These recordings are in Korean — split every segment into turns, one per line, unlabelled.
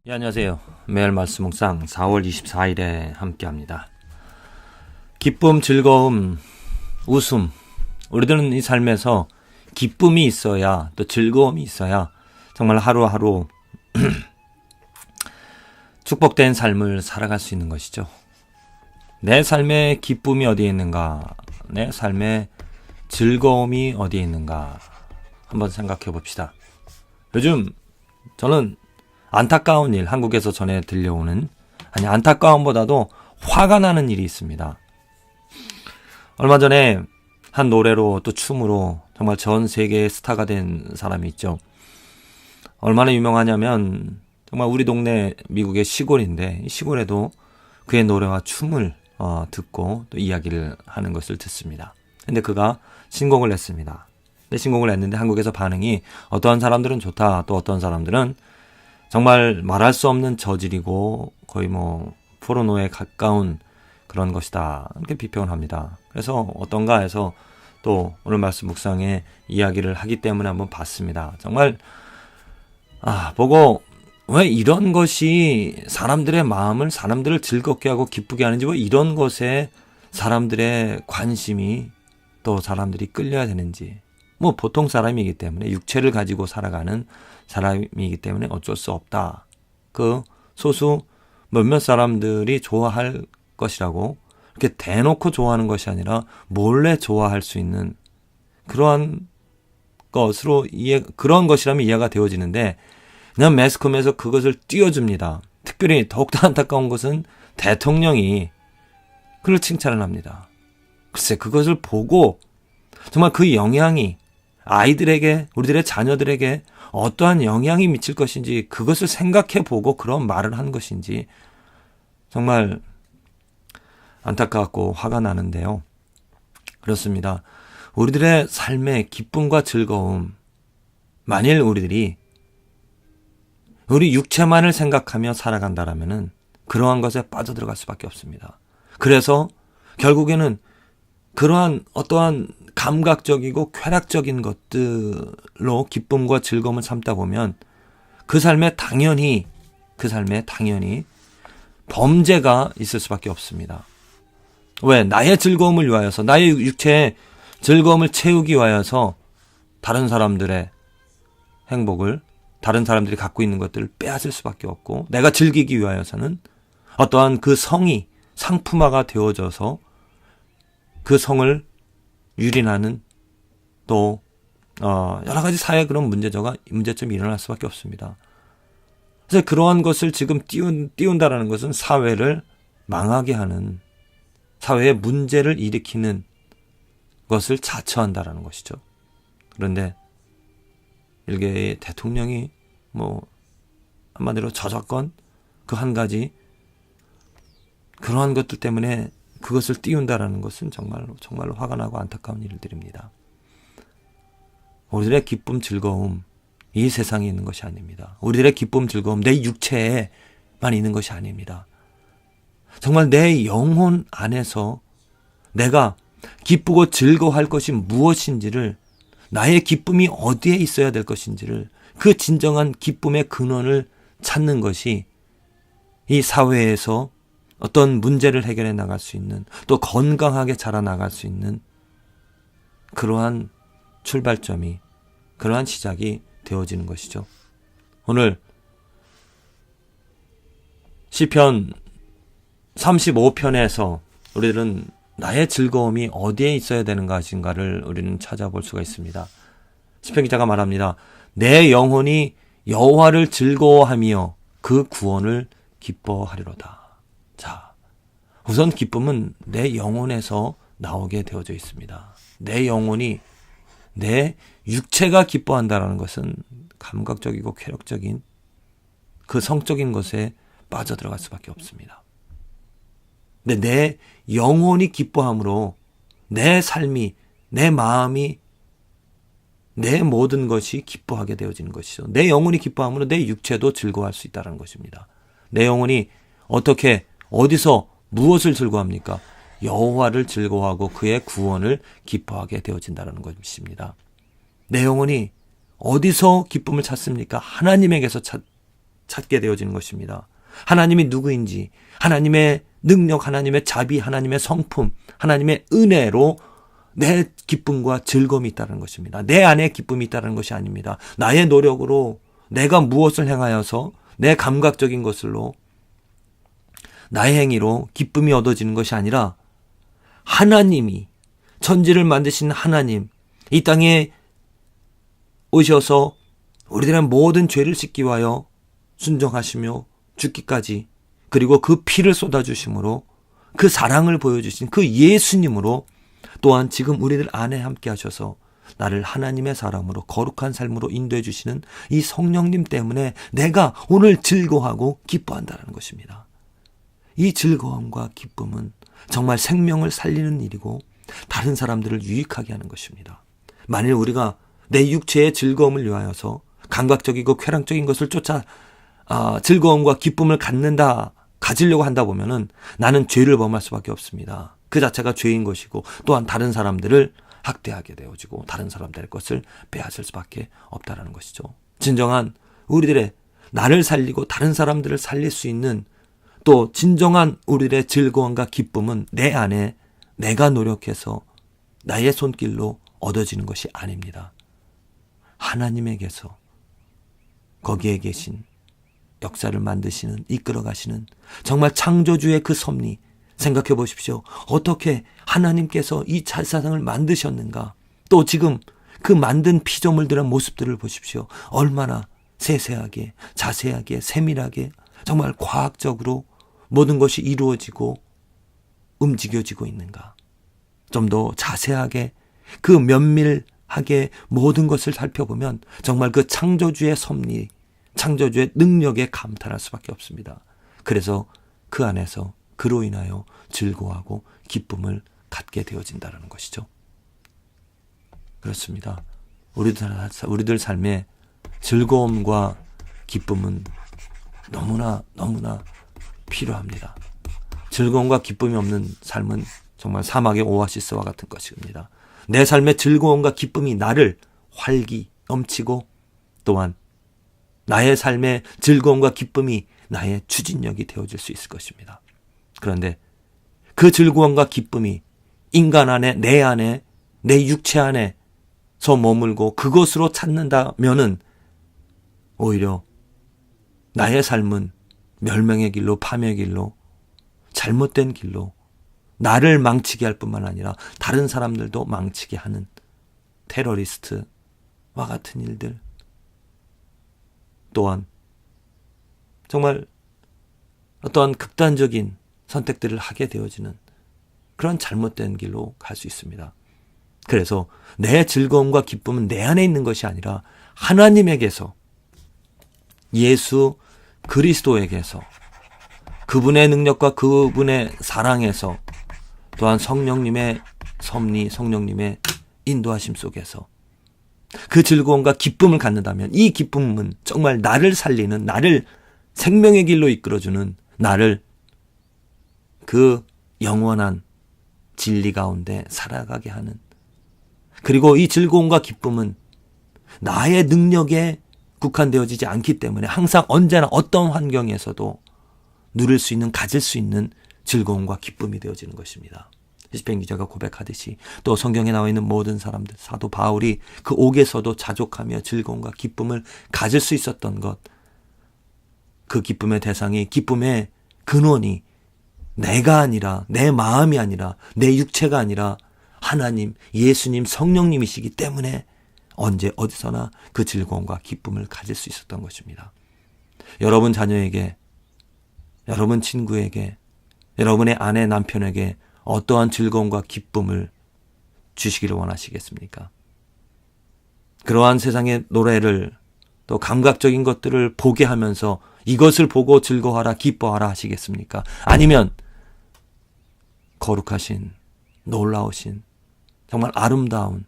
예, 안녕하세요. 매일 말씀 묵상 4월 24일에 함께합니다. 기쁨, 즐거움, 웃음. 우리들은 이 삶에서 기쁨이 있어야 또 즐거움이 있어야 정말 하루하루 축복된 삶을 살아갈 수 있는 것이죠. 내 삶의 기쁨이 어디에 있는가? 내 삶의 즐거움이 어디에 있는가? 한번 생각해 봅시다. 요즘 저는 안타까운 일, 한국에서 전해 들려오는, 안타까움보다도 화가 나는 일이 있습니다. 얼마 전에 한 노래로 또 춤으로 정말 전 세계의 스타가 된 사람이 있죠. 얼마나 유명하냐면 정말 우리 동네 미국의 시골인데 이 시골에도 그의 노래와 춤을 듣고 또 이야기를 하는 것을 듣습니다. 근데 그가 신곡을 냈습니다. 근데 신곡을 냈는데 한국에서 반응이 어떠한 사람들은 좋다, 또 어떤 사람들은 정말 말할 수 없는 저질이고 거의 포르노에 가까운 그런 것이다, 이렇게 비평을 합니다. 그래서 어떤가 해서 또 오늘 말씀 묵상에 이야기를 하기 때문에 한번 봤습니다. 정말 보고 왜 이런 것이 사람들의 마음을, 사람들을 즐겁게 하고 기쁘게 하는지, 왜 이런 것에 사람들의 관심이 또 사람들이 끌려야 되는지. 보통 사람이기 때문에, 육체를 가지고 살아가는 사람이기 때문에 어쩔 수 없다. 그 소수 몇몇 사람들이 좋아할 것이라고, 이렇게 대놓고 좋아하는 것이 아니라 몰래 좋아할 수 있는 그러한 것으로 그런 것이라면 이해가 되어지는데, 그냥 매스컴에서 그것을 띄워줍니다. 특별히 더욱더 안타까운 것은 대통령이 그를 칭찬을 합니다. 글쎄, 그것을 보고 정말 그 영향이 아이들에게, 우리들의 자녀들에게 어떠한 영향이 미칠 것인지 그것을 생각해 보고 그런 말을 한 것인지 정말 안타깝고 화가 나는데요. 그렇습니다. 우리들의 삶의 기쁨과 즐거움, 만일 우리들이 우리 육체만을 생각하며 살아간다라면은 그러한 것에 빠져들어갈 수밖에 없습니다. 그래서 결국에는 그러한 어떠한 감각적이고 쾌락적인 것들로 기쁨과 즐거움을 삼다 보면 그 삶에 당연히 범죄가 있을 수밖에 없습니다. 왜? 나의 즐거움을 위하여서, 나의 육체의 즐거움을 채우기 위하여서 다른 사람들의 행복을, 다른 사람들이 갖고 있는 것들을 빼앗을 수밖에 없고, 내가 즐기기 위하여서는 어떠한 그 성이 상품화가 되어져서 그 성을 유린하는 또 여러 가지 사회 그런 문제점이 일어날 수밖에 없습니다. 그래서 그러한 것을 지금 띄운다라는 것은 사회를 망하게 하는, 사회에 문제를 일으키는 것을 자처한다라는 것이죠. 그런데 일개의 대통령이 한마디로 저작권 그 한 가지 그러한 것들 때문에 그것을 띄운다라는 것은 정말로 화가 나고 안타까운 일들입니다. 우리들의 기쁨, 즐거움, 이 세상에 있는 것이 아닙니다. 우리들의 기쁨, 즐거움, 내 육체에만 있는 것이 아닙니다. 정말 내 영혼 안에서 내가 기쁘고 즐거워할 것이 무엇인지를, 나의 기쁨이 어디에 있어야 될 것인지를, 그 진정한 기쁨의 근원을 찾는 것이 이 사회에서 어떤 문제를 해결해 나갈 수 있는, 또 건강하게 자라나갈 수 있는 그러한 출발점이, 그러한 시작이 되어지는 것이죠. 오늘 시편 35편에서 우리들은 나의 즐거움이 어디에 있어야 되는 것인가를 우리는 찾아볼 수가 있습니다. 시편 기자가 말합니다. 내 영혼이 여호와를 즐거워하며 그 구원을 기뻐하리로다. 자, 우선 기쁨은 내 영혼에서 나오게 되어져 있습니다. 내 영혼이, 내 육체가 기뻐한다는 것은 감각적이고 쾌락적인 그 성적인 것에 빠져들어갈 수밖에 없습니다. 근데 내 영혼이 기뻐함으로 내 삶이, 내 마음이, 내 모든 것이 기뻐하게 되어지는 것이죠. 내 영혼이 기뻐함으로 내 육체도 즐거워할 수 있다는 것입니다. 내 영혼이 어떻게, 어디서, 무엇을 즐거워합니까? 여호와를 즐거워하고 그의 구원을 기뻐하게 되어진다는 것입니다. 내 영혼이 어디서 기쁨을 찾습니까? 하나님에게서 찾게 되어지는 것입니다. 하나님이 누구인지, 하나님의 능력, 하나님의 자비, 하나님의 성품, 하나님의 은혜로 내 기쁨과 즐거움이 있다는 것입니다. 내 안에 기쁨이 있다는 것이 아닙니다. 나의 노력으로 내가 무엇을 행하여서 내 감각적인 것으로 나의 행위로 기쁨이 얻어지는 것이 아니라 하나님이, 천지를 만드신 하나님, 이 땅에 오셔서 우리들의 모든 죄를 씻기 위하여 순종하시며 죽기까지, 그리고 그 피를 쏟아주심으로, 그 사랑을 보여주신 그 예수님으로, 또한 지금 우리들 안에 함께 하셔서 나를 하나님의 사람으로 거룩한 삶으로 인도해 주시는 이 성령님 때문에 내가 오늘 즐거워하고 기뻐한다는 것입니다. 이 즐거움과 기쁨은 정말 생명을 살리는 일이고 다른 사람들을 유익하게 하는 것입니다. 만일 우리가 내 육체의 즐거움을 위하여서 감각적이고 쾌락적인 것을 쫓아 즐거움과 기쁨을 가지려고 한다 보면은 나는 죄를 범할 수밖에 없습니다. 그 자체가 죄인 것이고, 또한 다른 사람들을 학대하게 되어지고 다른 사람들의 것을 빼앗을 수밖에 없다라는 것이죠. 진정한 우리들의 나를 살리고 다른 사람들을 살릴 수 있는, 또 진정한 우리들의 즐거움과 기쁨은 내 안에 내가 노력해서 나의 손길로 얻어지는 것이 아닙니다. 하나님에게서, 거기에 계신 역사를 만드시는, 이끌어 가시는 정말 창조주의 그 섭리, 생각해 보십시오. 어떻게 하나님께서 이 세상을 만드셨는가? 또 지금 그 만든 피조물들의 모습들을 보십시오. 얼마나 세세하게, 자세하게, 세밀하게, 정말 과학적으로 모든 것이 이루어지고 움직여지고 있는가? 좀 더 자세하게, 그 면밀하게 모든 것을 살펴보면 정말 그 창조주의 섭리, 창조주의 능력에 감탄할 수밖에 없습니다. 그래서 그 안에서 그로 인하여 즐거워하고 기쁨을 갖게 되어진다는 것이죠. 그렇습니다. 우리들 삶의 즐거움과 기쁨은 너무나 필요합니다. 즐거움과 기쁨이 없는 삶은 정말 사막의 오아시스와 같은 것입니다. 내 삶의 즐거움과 기쁨이 나를 활기 넘치고, 또한 나의 삶의 즐거움과 기쁨이 나의 추진력이 되어줄 수 있을 것입니다. 그런데 그 즐거움과 기쁨이 인간 안에, 내 육체 안에서 머물고 그것으로 찾는다면은 오히려 나의 삶은 멸망의 길로, 파멸의 길로, 잘못된 길로 나를 망치게 할 뿐만 아니라 다른 사람들도 망치게 하는 테러리스트와 같은 일들, 또한 정말 어떠한 극단적인 선택들을 하게 되어지는 그런 잘못된 길로 갈 수 있습니다. 그래서 내 즐거움과 기쁨은 내 안에 있는 것이 아니라 하나님에게서, 예수 그리스도에게서, 그분의 능력과 그분의 사랑에서, 또한 성령님의 섭리, 성령님의 인도하심 속에서 그 즐거움과 기쁨을 갖는다면, 이 기쁨은 정말 나를 살리는, 나를 생명의 길로 이끌어주는, 나를 그 영원한 진리 가운데 살아가게 하는, 그리고 이 즐거움과 기쁨은 나의 능력에 국한되어지지 않기 때문에 항상 언제나 어떤 환경에서도 누릴 수 있는, 가질 수 있는 즐거움과 기쁨이 되어지는 것입니다. 시편 기자가 고백하듯이, 또 성경에 나와 있는 모든 사람들, 사도 바울이 그 옥에서도 자족하며 즐거움과 기쁨을 가질 수 있었던 것, 그 기쁨의 대상이, 기쁨의 근원이 내가 아니라, 내 마음이 아니라, 내 육체가 아니라 하나님, 예수님, 성령님이시기 때문에 언제 어디서나 그 즐거움과 기쁨을 가질 수 있었던 것입니다. 여러분 자녀에게, 여러분 친구에게, 여러분의 아내, 남편에게 어떠한 즐거움과 기쁨을 주시기를 원하시겠습니까? 그러한 세상의 노래를, 또 감각적인 것들을 보게 하면서 이것을 보고 즐거워하라, 기뻐하라 하시겠습니까? 아니면 거룩하신, 놀라우신, 정말 아름다운,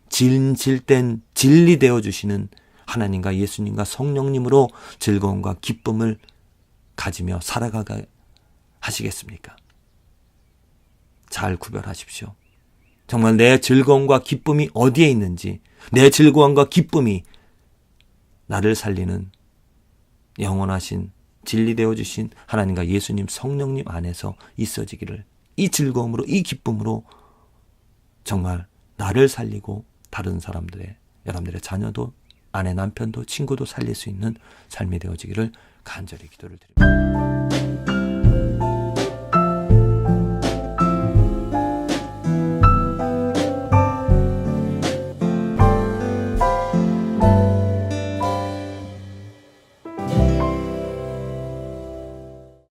진실된 진리 되어주시는 하나님과 예수님과 성령님으로 즐거움과 기쁨을 가지며 살아가게 하시겠습니까? 잘 구별하십시오. 정말 내 즐거움과 기쁨이 어디에 있는지, 내 즐거움과 기쁨이 나를 살리는 영원하신 진리되어 주신 하나님과 예수님 성령님 안에서 있어지기를, 이 즐거움으로, 이 기쁨으로 정말 나를 살리고 다른 사람들의, 여러분들의 자녀도, 아내, 남편도, 친구도 살릴 수 있는 삶이 되어지기를 간절히 기도를 드립니다.